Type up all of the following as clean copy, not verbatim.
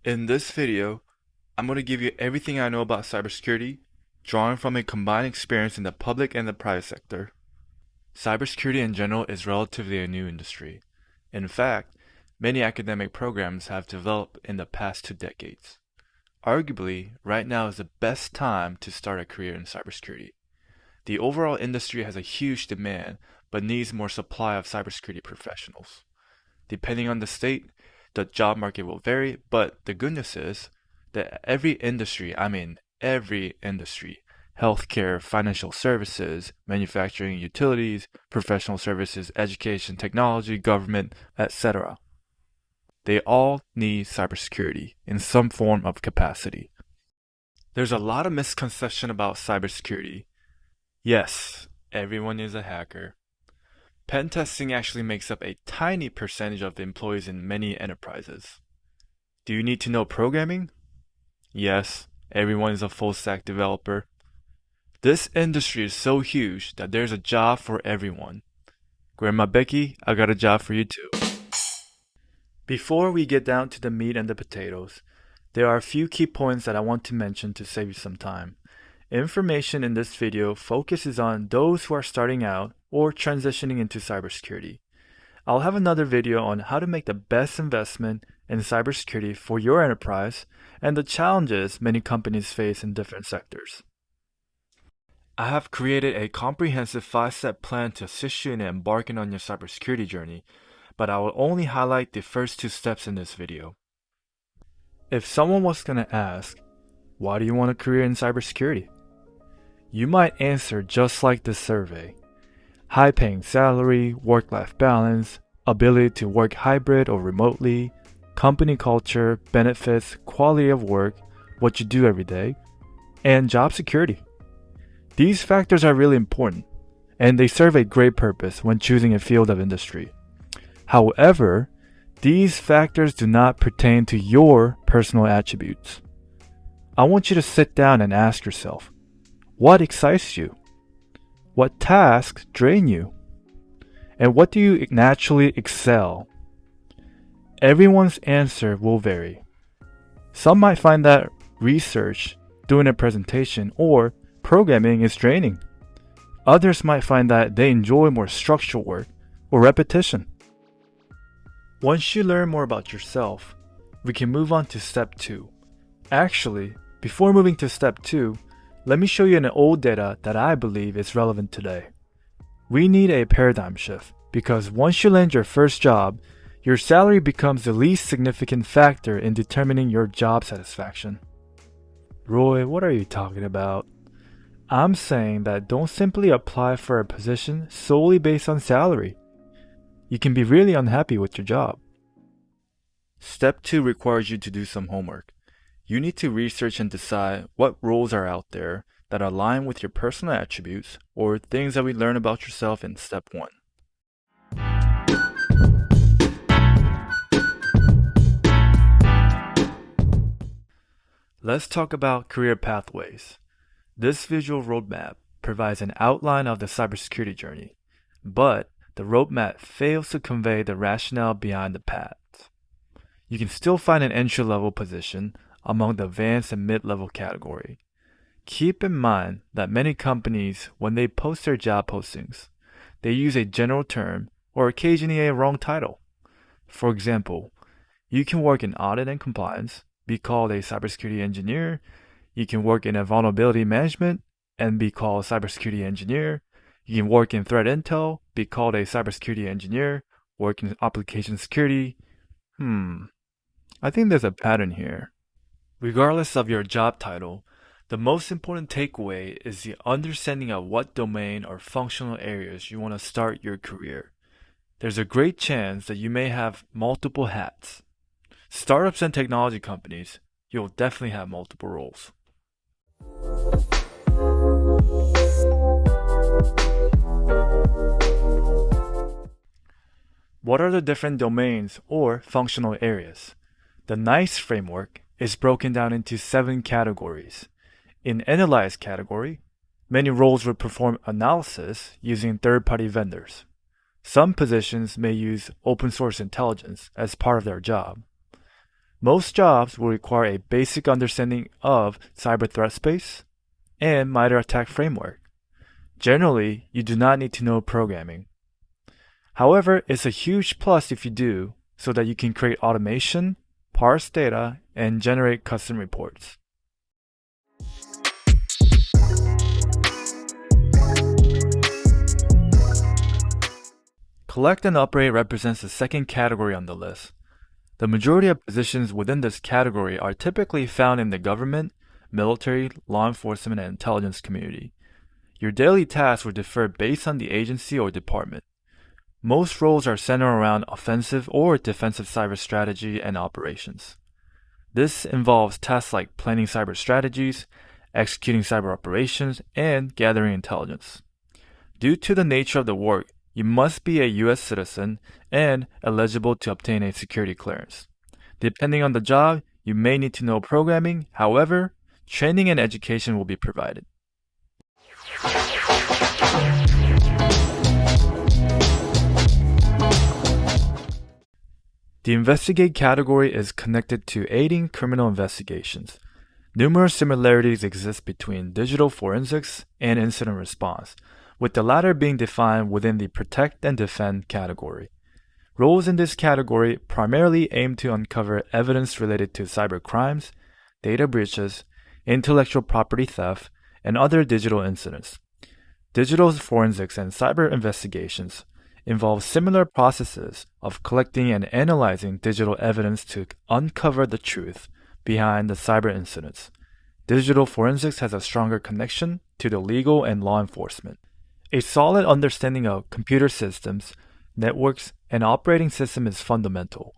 In this video, I'm going to give you everything I know about cybersecurity, drawing from a combined experience in the public and the private sector. Cybersecurity in general is relatively a new industry. In fact, many academic programs have developed in the past 2 decades. Arguably, right now is the best time to start a career in cybersecurity. The overall industry has a huge demand, but needs more supply of cybersecurity professionals. Depending on the state, the job market will vary, but the good news is that every industry, healthcare, financial services, manufacturing, utilities, professional services, education, technology, government, etc., they all need cybersecurity in some form of capacity. There's a lot of misconception about cybersecurity. Yes, everyone is a hacker. Pen testing actually makes up a tiny percentage of the employees in many enterprises. Do you need to know programming? Yes, everyone is a full-stack developer. This industry is so huge that there's a job for everyone. Grandma Becky, I got a job for you too. Before we get down to the meat and the potatoes, there are a few key points that I want to mention to save you some time. Information in this video focuses on those who are starting out or transitioning into cybersecurity. I'll have another video on how to make the best investment in cybersecurity for your enterprise and the challenges many companies face in different sectors. I have created a comprehensive 5-step plan to assist you in embarking on your cybersecurity journey, but I will only highlight the first 2 steps in this video. If someone was going to ask, why do you want a career in cybersecurity? You might answer just like this survey. High-paying salary, work-life balance, ability to work hybrid or remotely, company culture, benefits, quality of work, what you do every day, and job security. These factors are really important, and they serve a great purpose when choosing a field of industry. However, these factors do not pertain to your personal attributes. I want you to sit down and ask yourself, what excites you? What tasks drain you? And what do you naturally excel? Everyone's answer will vary. Some might find that research, doing a presentation, or programming is draining. Others might find that they enjoy more structural work or repetition. Once you learn more about yourself, we can move on to step 2. Actually, before moving to step 2, let me show you an old data that I believe is relevant today. We need a paradigm shift because once you land your first job, your salary becomes the least significant factor in determining your job satisfaction. Roy, what are you talking about? I'm saying that don't simply apply for a position solely based on salary. You can be really unhappy with your job. Step 2 requires you to do some homework. You need to research and decide what roles are out there that align with your personal attributes or things that we learn about yourself in step 1. Let's talk about career pathways. This visual roadmap provides an outline of the cybersecurity journey, but the roadmap fails to convey the rationale behind the paths. You can still find an entry-level position among the advanced and mid-level category. Keep in mind that many companies, when they post their job postings, they use a general term or occasionally a wrong title. For example, you can work in audit and compliance, be called a cybersecurity engineer. You can work in a vulnerability management and be called a cybersecurity engineer. You can work in threat intel, be called a cybersecurity engineer, work in application security. I think there's a pattern here. Regardless of your job title, the most important takeaway is the understanding of what domain or functional areas you want to start your career. There's a great chance that you may have multiple hats. Startups and technology companies, you'll definitely have multiple roles. What are the different domains or functional areas? The NICE framework is broken down into 7 categories. In Analyze category, many roles will perform analysis using third-party vendors. Some positions may use open source intelligence as part of their job. Most jobs will require a basic understanding of cyber threat space and MITRE ATT&CK framework. Generally, you do not need to know programming. However, it's a huge plus if you do, so that you can create automation, parse data, and generate custom reports. Collect and operate represents the second category on the list. The majority of positions within this category are typically found in the government, military, law enforcement, and intelligence community. Your daily tasks will differ based on the agency or department. Most roles are centered around offensive or defensive cyber strategy and operations. This involves tasks like planning cyber strategies, executing cyber operations, and gathering intelligence. Due to the nature of the work, you must be a U.S. citizen and eligible to obtain a security clearance. Depending on the job, you may need to know programming. However, training and education will be provided. The investigate category is connected to aiding criminal investigations. Numerous similarities exist between digital forensics and incident response, with the latter being defined within the protect and defend category. Roles in this category primarily aim to uncover evidence related to cyber crimes, data breaches, intellectual property theft, and other digital incidents. Digital forensics and cyber investigations involve similar processes of collecting and analyzing digital evidence to uncover the truth behind the cyber incidents. Digital forensics has a stronger connection to the legal and law enforcement. A solid understanding of computer systems, networks, and operating system is fundamental.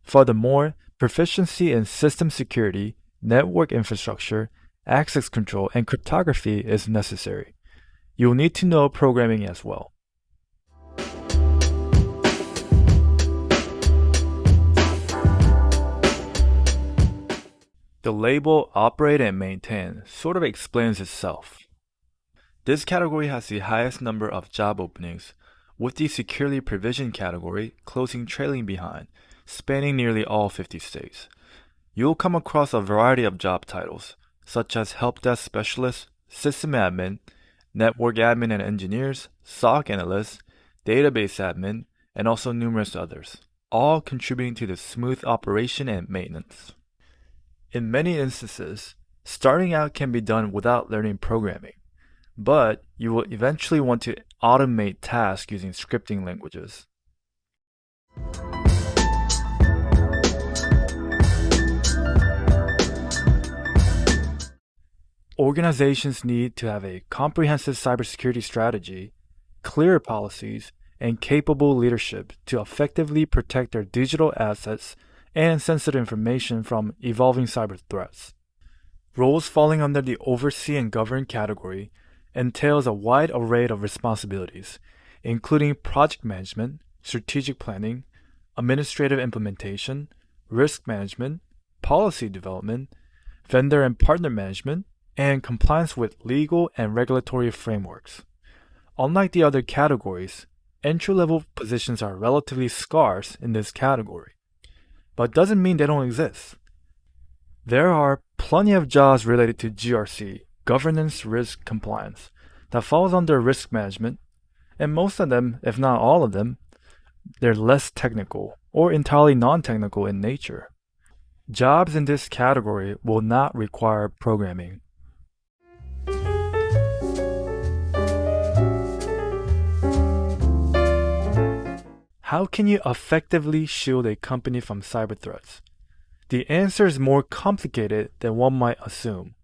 Furthermore, proficiency in system security, network infrastructure, access control, and cryptography is necessary. You will need to know programming as well. The label operate and maintain sort of explains itself. This category has the highest number of job openings, with the securely provisioned category closing trailing behind, spanning nearly all 50 states. You'll come across a variety of job titles, such as help desk specialist, system admin, network admin and engineers, SOC analyst, database admin, and also numerous others, all contributing to the smooth operation and maintenance. In many instances, starting out can be done without learning programming, but you will eventually want to automate tasks using scripting languages. Organizations need to have a comprehensive cybersecurity strategy, clear policies, and capable leadership to effectively protect their digital assets and sensitive information from evolving cyber threats. Roles falling under the oversee and govern category entails a wide array of responsibilities, including project management, strategic planning, administrative implementation, risk management, policy development, vendor and partner management, and compliance with legal and regulatory frameworks. Unlike the other categories, entry-level positions are relatively scarce in this category, but doesn't mean they don't exist. There are plenty of jobs related to GRC, governance risk compliance, that falls under risk management, and most of them, if not all of them, they're less technical or entirely non-technical in nature. Jobs in this category will not require programming. How can you effectively shield a company from cyber threats? The answer is more complicated than one might assume.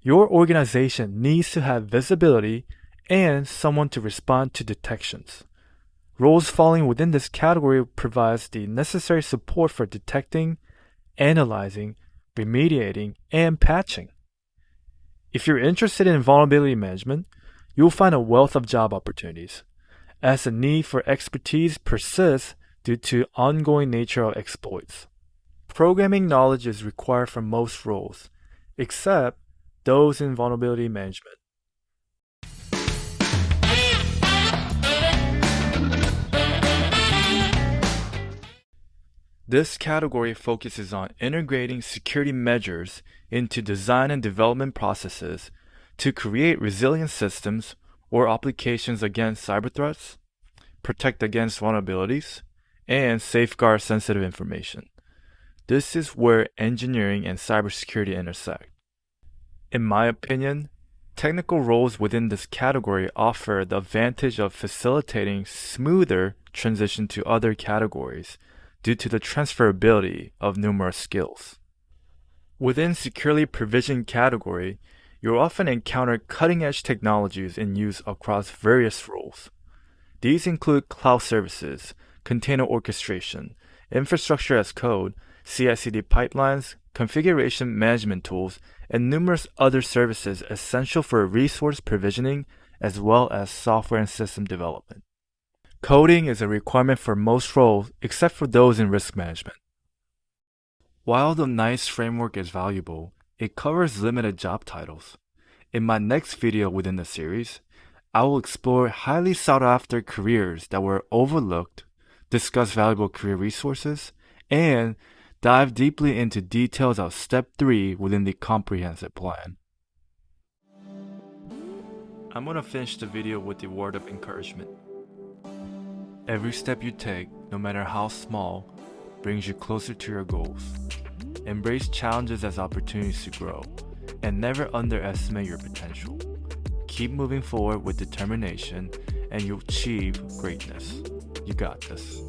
Your organization needs to have visibility and someone to respond to detections. Roles falling within this category provides the necessary support for detecting, analyzing, remediating, and patching. If you're interested in vulnerability management, you'll find a wealth of job opportunities, as the need for expertise persists due to ongoing nature of exploits. Programming knowledge is required for most roles, except those in vulnerability management. This category focuses on integrating security measures into design and development processes to create resilient systems or applications against cyber threats, protect against vulnerabilities, and safeguard sensitive information. This is where engineering and cybersecurity intersect. In my opinion, technical roles within this category offer the advantage of facilitating smoother transition to other categories due to the transferability of numerous skills. Within securely provisioned category, you'll often encounter cutting-edge technologies in use across various roles. These include cloud services, container orchestration, infrastructure as code, CI/CD pipelines, configuration management tools, and numerous other services essential for resource provisioning as well as software and system development. Coding is a requirement for most roles except for those in risk management. While the NICE framework is valuable, it covers limited job titles. In my next video within the series, I will explore highly sought-after careers that were overlooked, discuss valuable career resources, and dive deeply into details of Step 3 within the comprehensive plan. I'm going to finish the video with a word of encouragement. Every step you take, no matter how small, brings you closer to your goals. Embrace challenges as opportunities to grow, and never underestimate your potential. Keep moving forward with determination, and you'll achieve greatness. You got this.